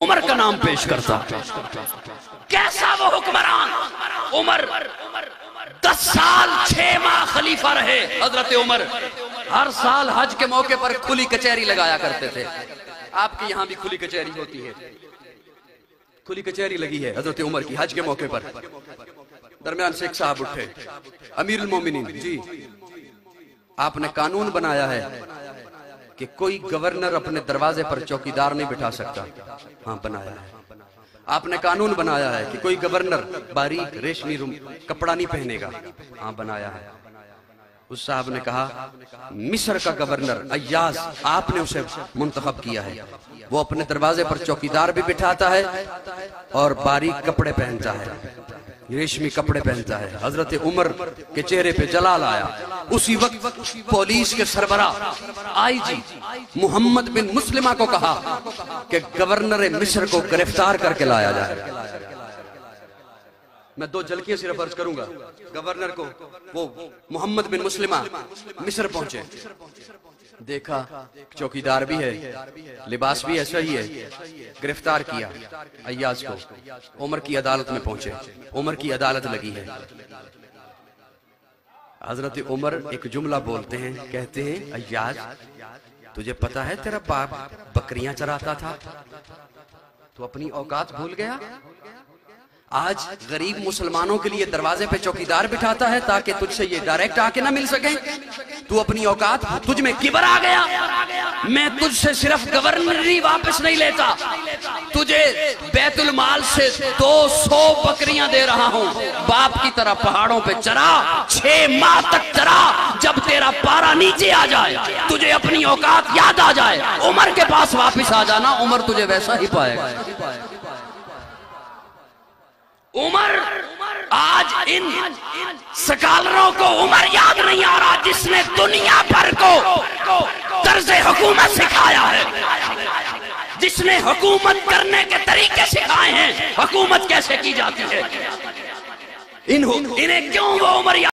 عمر کا نام پیش کرتا. کیسا وہ حکمران عمر 10 سال 6 ماہ خلیفہ رہے. حضرت عمر ہر سال حج کے موقع پر کھلی کچہری لگایا کرتے تھے. آپ کے یہاں بھی کھلی کچہری ہوتی ہے. کھلی کچہری لگی ہے حضرت عمر کی حج کے موقع پر. درمیان سے ایک صاحب اٹھے, امیر المومنین جی آپ نے قانون بنایا ہے کہ کوئی گورنر اپنے دروازے پر چوکیدار نہیں بٹھا سکتا. ہاں بنایا ہے. آپ نے قانون بنایا ہے کہ کوئی گورنر باریک ریشمی کپڑا نہیں پہنے گا. ہاں بنایا ہے. اس صاحب نے کہا مصر کا گورنر ایاز آپ نے اسے منتخب کیا ہے, وہ اپنے دروازے پر چوکیدار بھی بٹھاتا ہے اور باریک کپڑے پہنتا ہے, ریشمی کپڑے پہنتا ہے. حضرت عمر کے چہرے پہ جلال آیا. اسی وقت پولیس کے سربراہ آئی جی محمد بن مسلمہ کو کہا کہ گورنر مصر کو گرفتار کر کے لایا جائے. میں 2 جھلکیاں صرف عرض کروں گا. گورنر کو وہ محمد بن مسلمہ مصر پہنچے, دیکھا چوکیدار بھی ہے, لباس بھی ایسا ہی ہے, گرفتار کیا ایاز کو. عمر کی عدالت میں پہنچے, عمر کی عدالت لگی ہے. حضرت عمر ایک جملہ بولتے ہیں, کہتے ہیں ایاز تجھے پتا ہے تیرا باپ بکریاں چراتا تھا, تو اپنی اوقات بھول گیا. آج غریب مسلمانوں کے لیے دروازے پہ چوکیدار بٹھاتا ہے تاکہ تجھ سے یہ ڈائریکٹ آ کے نہ مل سکیں. تو اپنی اوقات تجھ میں کبر آ گیا. میں تجھ سے صرف گورنری واپس نہیں لیتا, تجھے بیت المال سے 200 بکریاں دے رہا ہوں. باپ کی طرح پہاڑوں پہ چرا, 6 ماہ تک چرا. جب تیرا پارا نیچے آ جائے, تجھے اپنی اوقات یاد آ جائے, عمر کے پاس واپس آ جانا, عمر تجھے ویسا ہی پائے گا. عمر آج ان سکالروں کو عمر یاد نہیں آ رہا جس نے دنیا بھر کو طرز حکومت سکھایا ہے, جس نے حکومت کرنے کے طریقے سکھائے ہیں, حکومت کیسے کی جاتی ہے. انہیں کیوں وہ عمر یاد